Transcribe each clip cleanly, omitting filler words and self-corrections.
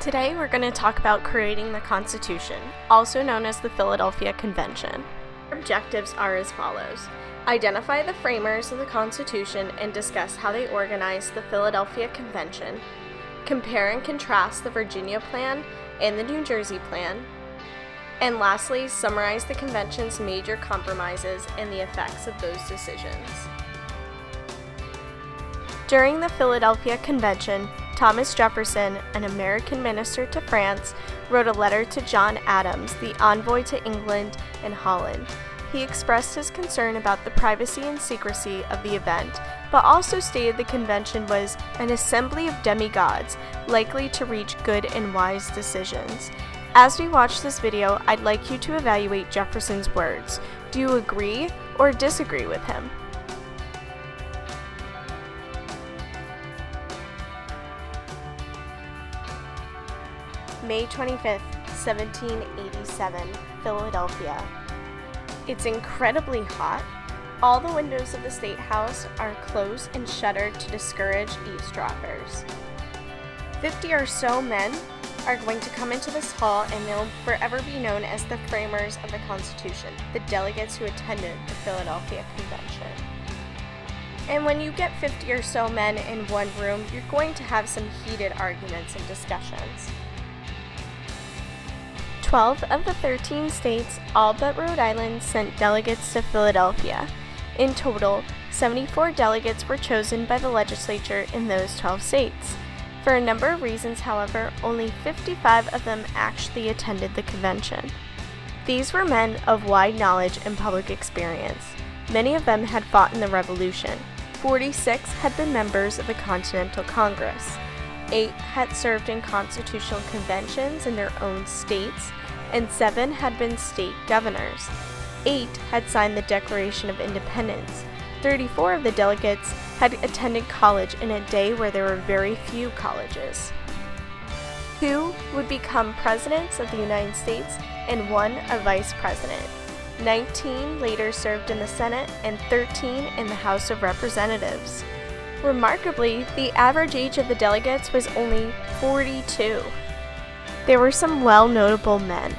Today we're going to talk about creating the Constitution, also known as the Philadelphia Convention. Our objectives are as follows. Identify the framers of the Constitution and discuss how they organized the Philadelphia Convention. Compare and contrast the Virginia Plan and the New Jersey Plan. And lastly, summarize the Convention's major compromises and the effects of those decisions. During the Philadelphia Convention, Thomas Jefferson, an American minister to France, wrote a letter to John Adams, the envoy to England and Holland. He expressed his concern about the privacy and secrecy of the event, but also stated the convention was an assembly of demigods, likely to reach good and wise decisions. As we watch this video, I'd like you to evaluate Jefferson's words. Do you agree or disagree with him? May 25th, 1787, Philadelphia. It's incredibly hot. All the windows of the State House are closed and shuttered to discourage eavesdroppers. 50 or so men are going to come into this hall, and they'll forever be known as the framers of the Constitution, the delegates who attended the Philadelphia Convention. And when you get 50 or so men in one room, you're going to have some heated arguments and discussions. 12 of the 13 states, all but Rhode Island, sent delegates to Philadelphia. In total, 74 delegates were chosen by the legislature in those 12 states. For a number of reasons, however, only 55 of them actually attended the convention. These were men of wide knowledge and public experience. Many of them had fought in the Revolution. 46 had been members of the Continental Congress. 8 had served in constitutional conventions in their own states, and 7 had been state governors. 8 had signed the Declaration of Independence. 34 of the delegates had attended college in a day where there were very few colleges. 2 would become presidents of the United States and 1 a vice president. 19 later served in the Senate and 13 in the House of Representatives. Remarkably, the average age of the delegates was only 42. There were some well-notable men.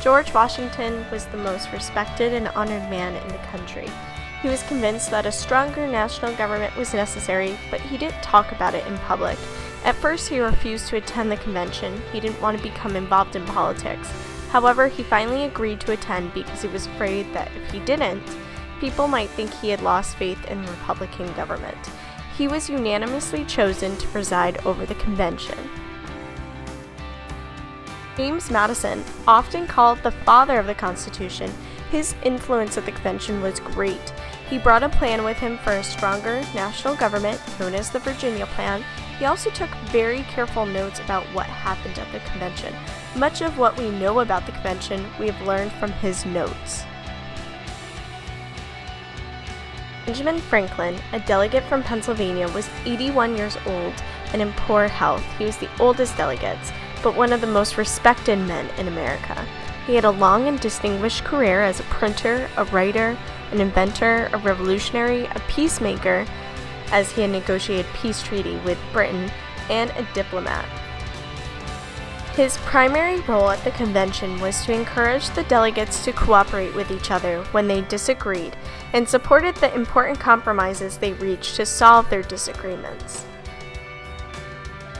George Washington was the most respected and honored man in the country. He was convinced that a stronger national government was necessary, but he didn't talk about it in public. At first, he refused to attend the convention. He didn't want to become involved in politics. However, he finally agreed to attend because he was afraid that if he didn't, people might think he had lost faith in Republican government. He was unanimously chosen to preside over the convention. James Madison, often called the father of the Constitution, his influence at the convention was great. He brought a plan with him for a stronger national government, known as the Virginia Plan. He also took very careful notes about what happened at the convention. Much of what we know about the convention we have learned from his notes. Benjamin Franklin, a delegate from Pennsylvania, was 81 years old and in poor health. He was the oldest delegate, but one of the most respected men in America. He had a long and distinguished career as a printer, a writer, an inventor, a revolutionary, a peacemaker, as he had negotiated peace treaty with Britain, and a diplomat. His primary role at the convention was to encourage the delegates to cooperate with each other when they disagreed, and supported the important compromises they reached to solve their disagreements.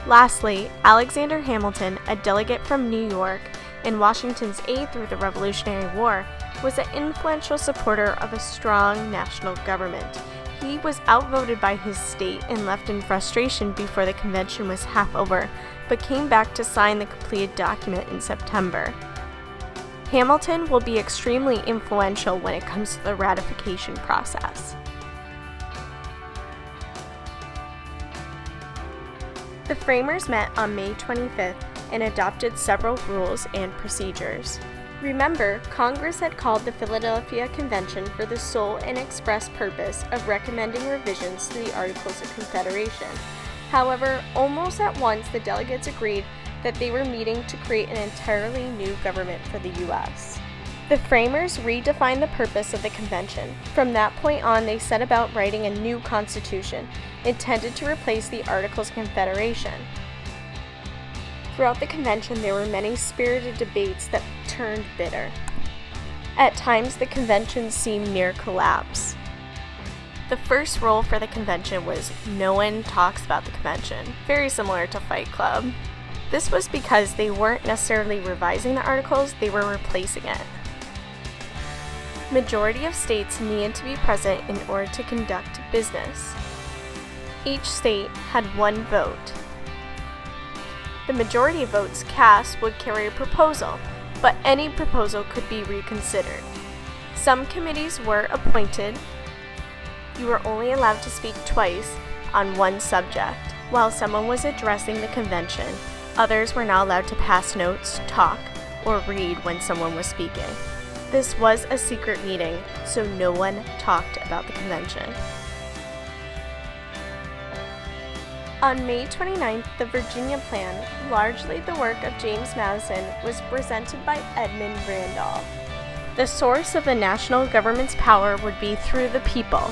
Lastly, Alexander Hamilton, a delegate from New York and Washington's aide through the Revolutionary War, was an influential supporter of a strong national government. He was outvoted by his state and left in frustration before the convention was half over, but came back to sign the completed document in September. Hamilton will be extremely influential when it comes to the ratification process. The framers met on May 25th and adopted several rules and procedures. Remember, Congress had called the Philadelphia Convention for the sole and express purpose of recommending revisions to the Articles of Confederation. However, almost at once the delegates agreed that they were meeting to create an entirely new government for the U.S. The framers redefined the purpose of the convention. From that point on, they set about writing a new constitution, intended to replace the Articles of Confederation. Throughout the convention, there were many spirited debates that turned bitter. At times, the convention seemed near collapse. The first rule for the convention was no one talks about the convention, very similar to Fight Club. This was because they weren't necessarily revising the articles, they were replacing it. Majority of states needed to be present in order to conduct business. Each state had one vote. The majority of votes cast would carry a proposal, but any proposal could be reconsidered. Some committees were appointed. You were only allowed to speak twice on one subject. While someone was addressing the convention, others were not allowed to pass notes, talk, or read when someone was speaking. This was a secret meeting, so no one talked about the convention. On May 29th, the Virginia Plan, largely the work of James Madison, was presented by Edmund Randolph. The source of the national government's power would be through the people.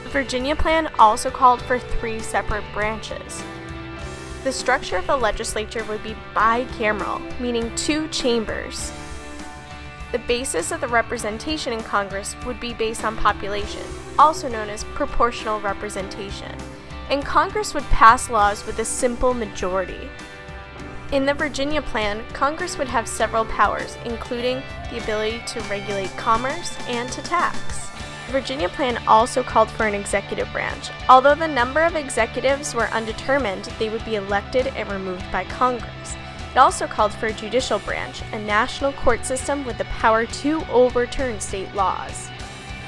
The Virginia Plan also called for 3 separate branches. The structure of the legislature would be bicameral, meaning 2 chambers. The basis of the representation in Congress would be based on population, also known as proportional representation, and Congress would pass laws with a simple majority. In the Virginia Plan, Congress would have several powers, including the ability to regulate commerce and to tax. The Virginia Plan also called for an executive branch. Although the number of executives were undetermined, they would be elected and removed by Congress. It also called for a judicial branch, a national court system with the power to overturn state laws.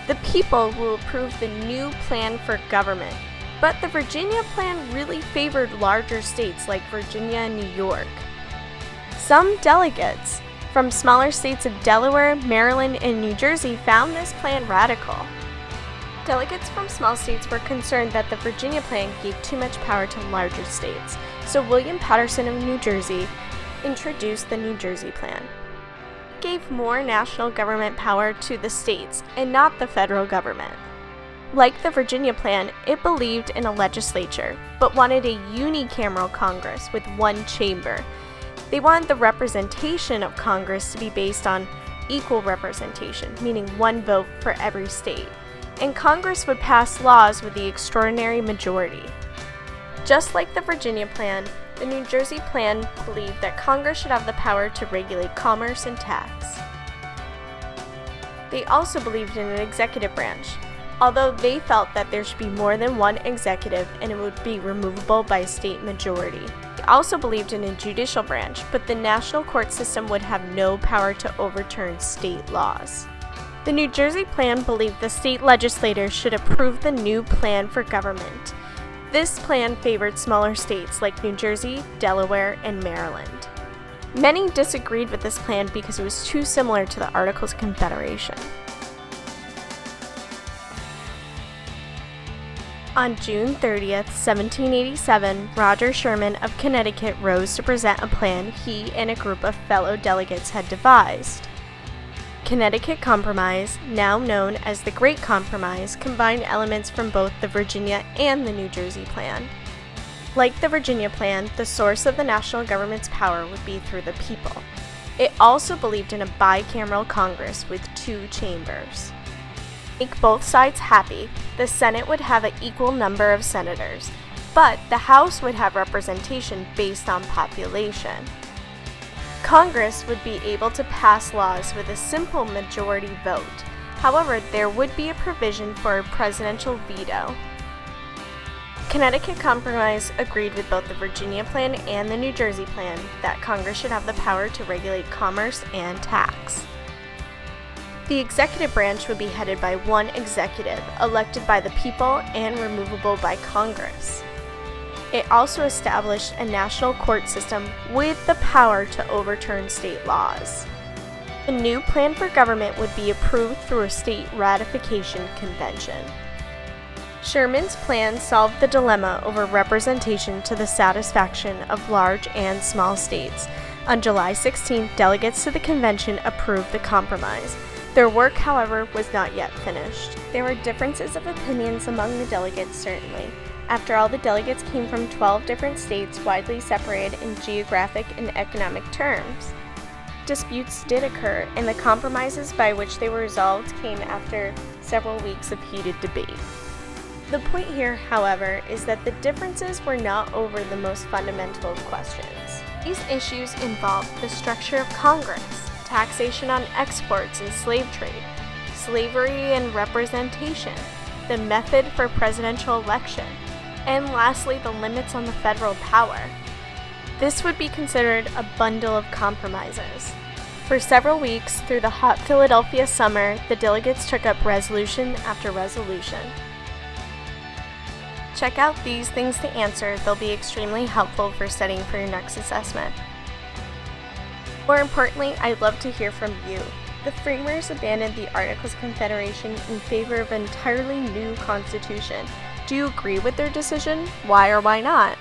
The people will approve the new plan for government, but the Virginia Plan really favored larger states like Virginia and New York. Some delegates from smaller states of Delaware, Maryland, and New Jersey found this plan radical. Delegates from small states were concerned that the Virginia Plan gave too much power to larger states, so William Paterson of New Jersey introduced the New Jersey Plan. It gave more national government power to the states and not the federal government. Like the Virginia Plan, it believed in a legislature, but wanted a unicameral Congress with one chamber. They wanted the representation of Congress to be based on equal representation, meaning one vote for every state, and Congress would pass laws with the extraordinary majority. Just like the Virginia Plan, the New Jersey Plan believed that Congress should have the power to regulate commerce and tax. They also believed in an executive branch, although they felt that there should be more than one executive and it would be removable by a state majority. They also believed in a judicial branch, but the national court system would have no power to overturn state laws. The New Jersey Plan believed the state legislators should approve the new plan for government. This plan favored smaller states like New Jersey, Delaware, and Maryland. Many disagreed with this plan because it was too similar to the Articles of Confederation. On June 30th, 1787, Roger Sherman of Connecticut rose to present a plan he and a group of fellow delegates had devised. Connecticut Compromise, now known as the Great Compromise, combined elements from both the Virginia and the New Jersey Plan. Like the Virginia Plan, the source of the national government's power would be through the people. It also believed in a bicameral Congress with 2 chambers. To make both sides happy, the Senate would have an equal number of senators, but the House would have representation based on population. Congress would be able to pass laws with a simple majority vote. However, there would be a provision for a presidential veto. Connecticut Compromise agreed with both the Virginia Plan and the New Jersey Plan that Congress should have the power to regulate commerce and tax. The executive branch would be headed by one executive, elected by the people and removable by Congress. It also established a national court system with the power to overturn state laws. The new plan for government would be approved through a state ratification convention. Sherman's plan solved the dilemma over representation to the satisfaction of large and small states. On July 16th, delegates to the convention approved the compromise. Their work, however, was not yet finished. There were differences of opinions among the delegates, certainly. After all, the delegates came from 12 different states widely separated in geographic and economic terms. Disputes did occur, and the compromises by which they were resolved came after several weeks of heated debate. The point here, however, is that the differences were not over the most fundamental of questions. These issues involved the structure of Congress, taxation on exports and slave trade, slavery and representation, the method for presidential election, and lastly, the limits on the federal power. This would be considered a bundle of compromises. For several weeks through the hot Philadelphia summer, the delegates took up resolution after resolution. Check out these things to answer. They'll be extremely helpful for studying for your next assessment. More importantly, I'd love to hear from you. The framers abandoned the Articles of Confederation in favor of an entirely new constitution. Do you agree with their decision? Why or why not?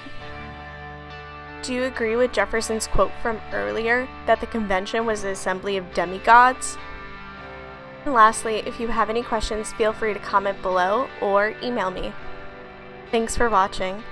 Do you agree with Jefferson's quote from earlier that the convention was an assembly of demigods? And lastly, if you have any questions, feel free to comment below or email me. Thanks for watching.